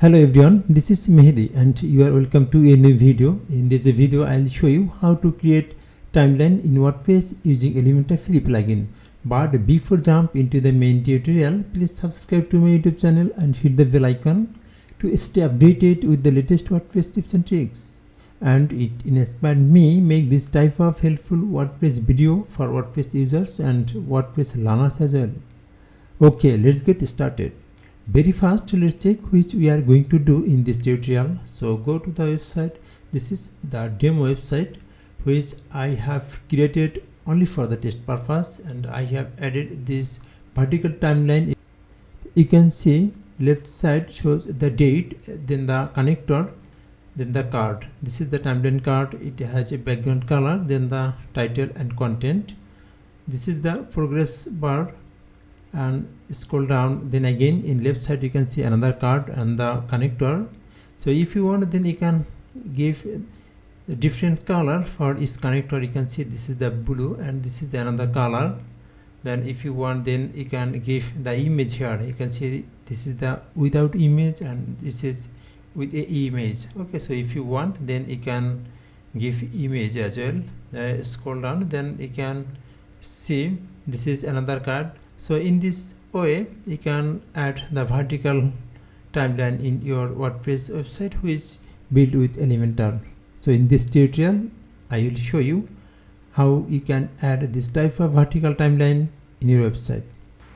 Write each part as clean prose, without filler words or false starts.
Hello everyone, this is Mehdi and you are welcome to a new video. In this video I'll show you how to create timeline in WordPress using Elementor free plugin. But before jump into the main tutorial, please subscribe to my YouTube channel and hit the bell icon to stay updated with the latest WordPress tips and tricks. And it inspired me make this type of helpful WordPress video for WordPress users and WordPress learners as well. Okay, let's get started. Very fast, let's check which we are going to do in this tutorial. So go to the website. This is the demo website which I have created only for the test purpose, and I have added this vertical timeline. You can see left side shows the date, then the connector, then the card. This is the timeline card. It has a background color, then the title and content. This is the progress bar, and scroll down, then again in left side you can see another card and the connector. So if you want, then you can give a different color for each connector. You can see this is the blue and this is the another color. Then if you want, then you can give the image here. You can see this is the without image and this is with a image. Okay, so if you want, then you can give image as well. Scroll down, then you can see this is another card. So in this way you can add the vertical timeline in your WordPress website which built with Elementor. So in this tutorial I will show you how you can add this type of vertical timeline in your website.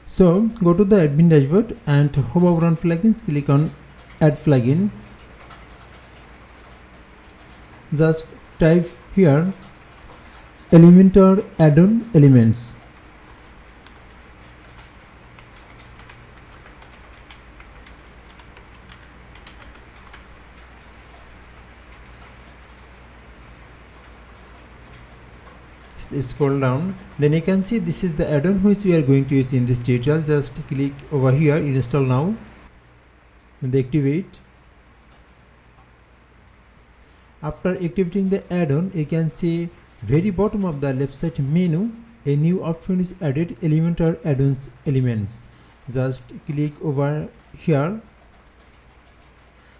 So go to the admin dashboard and hover on plugins, click on add plugin. Just type here Elementor add-on elements. Scroll down, then you can see this is the add-on which we are going to use in this tutorial. Just click over here, install now, and activate. After activating the add-on, you can see very bottom of the left side menu a new option is added, Elementor add-ons elements. Just click over here.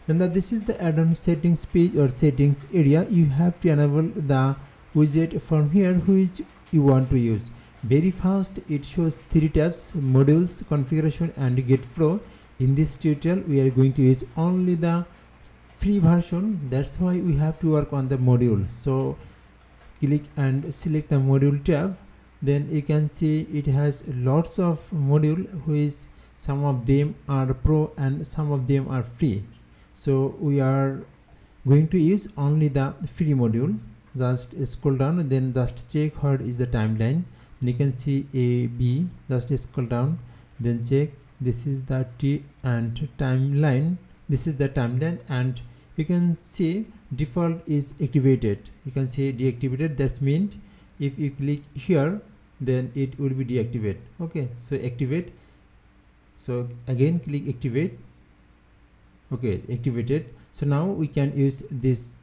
Then this is the add-on settings page or settings area. You have to enable the widget from here which you want to use. Very fast, it shows 3 tabs: modules, configuration and get pro. In this tutorial we are going to use only the free version, that's why we have to work on the module. So click and select the module tab, then you can see it has lots of module which some of them are pro and some of them are free. So we are going to use only the free module. Just scroll down and then just check where is the timeline. And you can see A, B. Just scroll down, then check. This is the T and timeline. This is the timeline, and you can see default is activated. You can see deactivated. That means if you click here, then it will be deactivated. Okay, so activate. So again click activate. Okay, activated. So now we can use this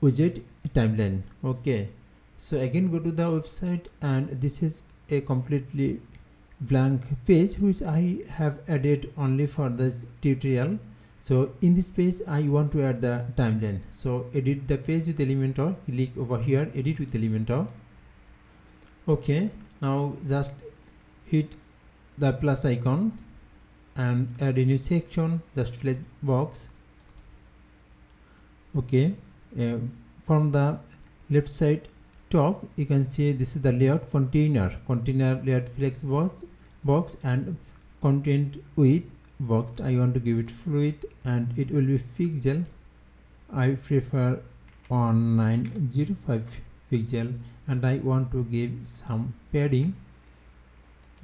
widget timeline. Okay, so again go to the website, and this is a completely blank page which I have added only for this tutorial. So in this page I want to add the timeline. So edit the page with Elementor. Click over here, edit with Elementor. Okay, now just hit the plus icon and add a new section. Just fill box. Okay, from the left side top you can see this is the layout container layout flex box and content width box. I want to give it fluid and it will be pixel. I prefer 1905 pixel, and I want to give some padding.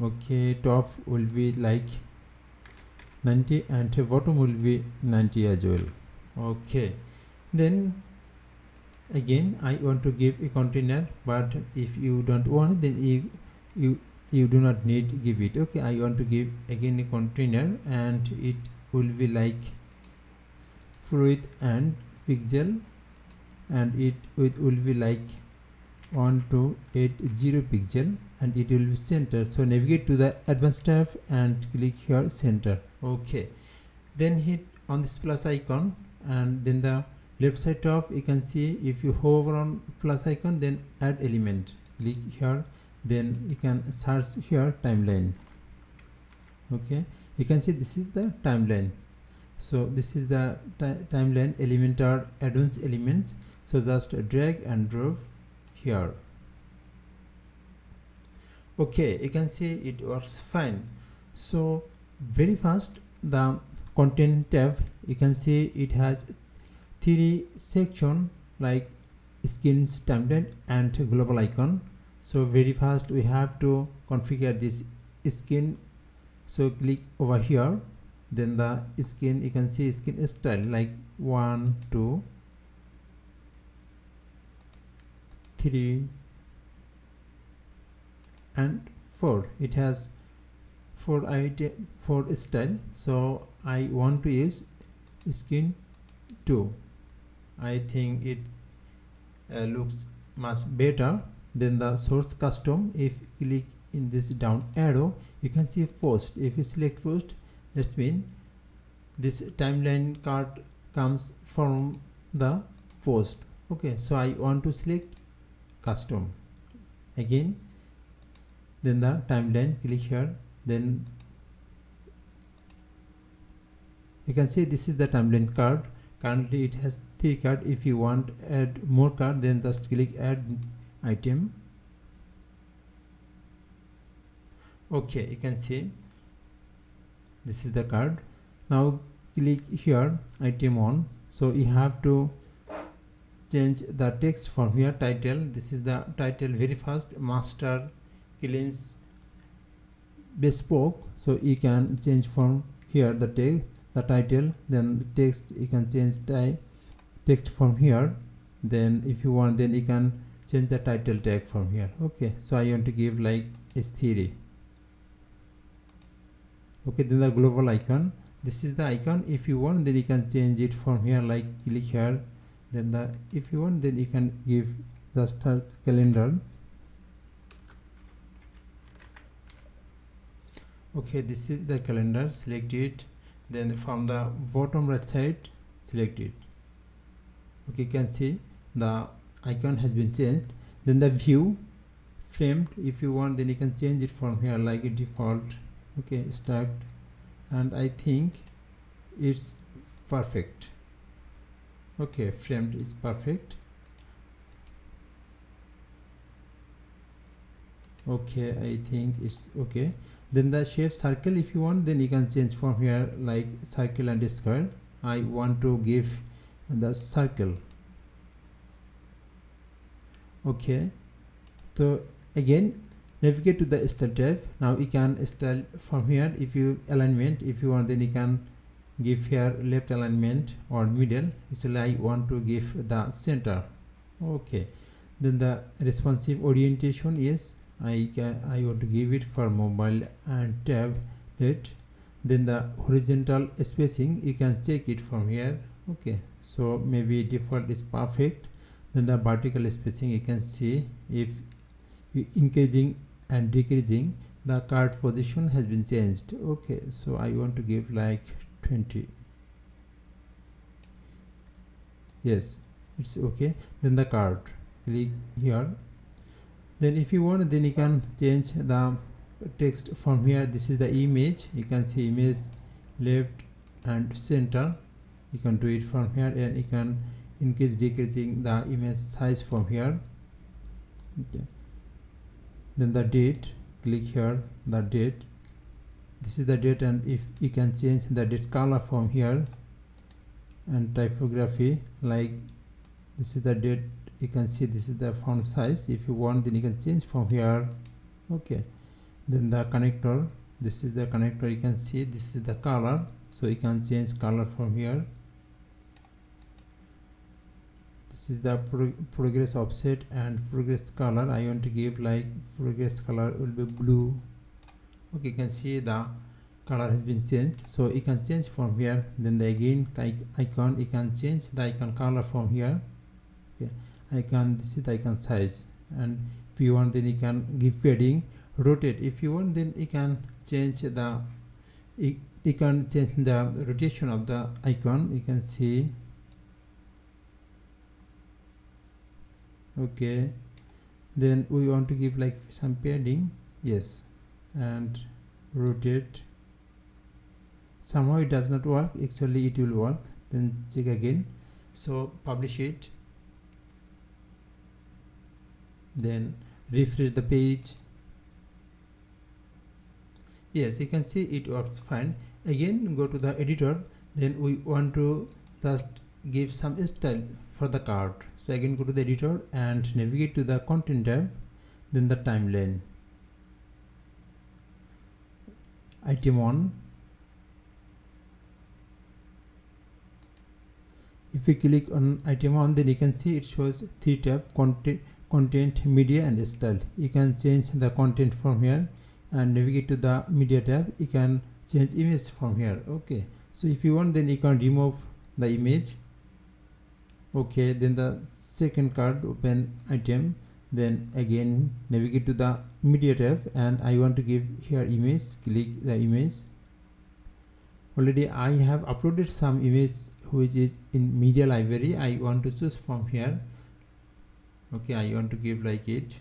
Okay, top will be like 90 and bottom will be 90 as well. Okay, then again I want to give a container, but if you don't want, then you do not need to give it. Okay, I want to give again a container, and it will be like fluid and pixel, and it will be like 1280 pixel, and it will be center. So navigate to the advanced tab and click here center. Okay, then hit on this plus icon, and then the left side top you can see, if you hover on plus icon, then add element, click here, then you can search here timeline. Okay, you can see this is the timeline. So this is the timeline Elementor add-ons elements. So just drag and drop here. Okay, you can see it works fine. So very fast, the content tab, you can see it has 3 sections like skins, timeline and global icon. So very fast we have to configure this skin. So click over here, then the skin, you can see skin style like 1, 2, 3 and 4. It has 4 style. So I want to use skin 2. I think it looks much better than the source custom. If you click in this down arrow, you can see post. If you select post, that means this timeline card comes from the post. Okay, so I want to select custom again, then the timeline, click here, then you can see this is the timeline card. Currently it has 3 cards. If you want add more card, then just click add item. Okay, you can see this is the card. Now click here item on. So you have to change the text from here, title. This is the title. Very fast, master cleans bespoke. So you can change from here the title, then the text, you can change text from here. Then if you want, then you can change the title tag from here. Okay, so I want to give like S3. Okay, then the global icon, this is the icon. If you want, then you can change it from here, like click here, then the, if you want, then you can give the start calendar. Okay, this is the calendar, select it, then from the bottom right side select it. Okay, you can see the icon has been changed. Then the view framed, if you want, then you can change it from here like a default. Okay, start, and I think it's perfect. Okay, framed is perfect. Okay, I think it's okay. Then the shape circle, if you want, then you can change from here like circle and square. I want to give the circle. Okay, so again navigate to the style tab. Now you can style from here. If you alignment, if you want, then you can give here left alignment or middle. Actually I want to give the center. Okay, then the responsive orientation is I want to give it for mobile and tablet. Then the horizontal spacing, you can check it from here. Okay, so maybe default is perfect. Then the vertical spacing, you can see if you increasing and decreasing, the card position has been changed. Okay, so I want to give like 20. Yes, it's okay. Then the card, click here. Then if you want, then you can change the text from here. This is the image, you can see image left and center. You can do it from here, and you can increase decreasing the image size from here. Okay, then the date, click here, the date, this is the date, and if you can change the date color from here, and typography, like this is the date, you can see this is the font size. If you want, then you can change from here. Okay, then the connector, this is the connector, you can see this is the color, so you can change color from here. This is the progress offset and progress color. I want to give like progress color will be blue. Okay, you can see the color has been changed, so you can change from here. Then the again icon, you can change the icon color from here. Okay, icon, this is the icon size, and if you want, then you can give padding, rotate. If you want, then you can change the you can change the rotation of the icon. You can see, okay, then we want to give like some padding, yes, and rotate. Somehow it does not work. Actually it will work. Then check again. So publish it, then refresh the page. Yes, you can see it works fine. Again go to the editor, then we want to just give some style for the card. So again go to the editor and navigate to the content tab, then the timeline, item 1. If we click on item 1, then you can see it shows 3 tabs: content, media and style. You can change the content from here and navigate to the media tab. You can change image from here. Okay, so if you want, then you can remove the image. Okay, then the second card, open item, then again navigate to the media tab, and I want to give here image. Click the image. Already I have uploaded some image which is in media library. I want to choose from here. Okay, I want to give like it.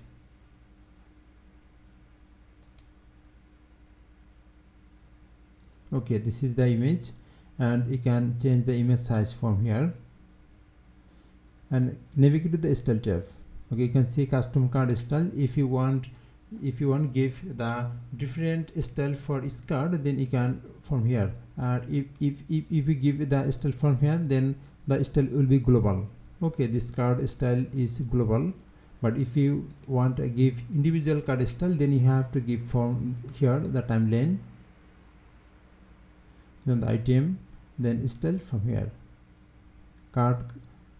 Okay, this is the image, and you can change the image size from here and navigate to the style tab. Okay, you can see custom card style. If you want give the different style for each card, then you can from here. If you give the style from here, then the style will be global. Okay, this card style is global, but if you want to give individual card style, then you have to give from here the timeline, then the item, then style from here,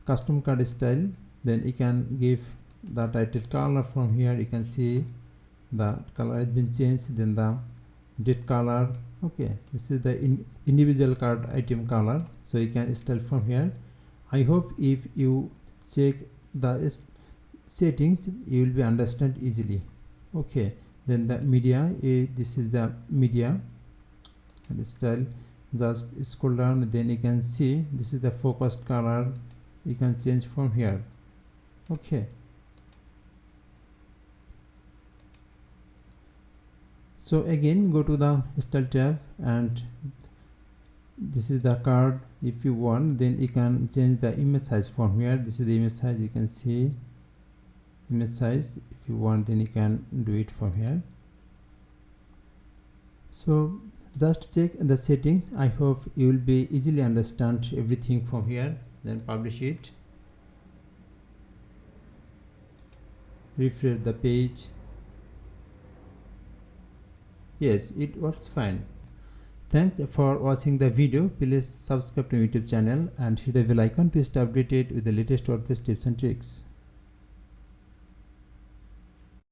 custom card style. Then you can give the title color from here. You can see the color has been changed, then the date color. Okay, this is the individual card item color, so you can style from here. I hope if you check the settings, you will be understand easily. Okay, then the media, this is the media and style. Just scroll down, then you can see this is the focused color. You can change from here. Okay, so again go to the style tab, and this is the card. If you want, then you can change the image size from here. This is the image size. You can see image size. If you want, then you can do it from here. So just check the settings. I hope you will be easily understand everything from here. Then publish it, refresh the page. Yes, it works fine. Thanks for watching the video. Please subscribe to my YouTube channel and hit the bell icon to stay updated with the latest WordPress tips and tricks.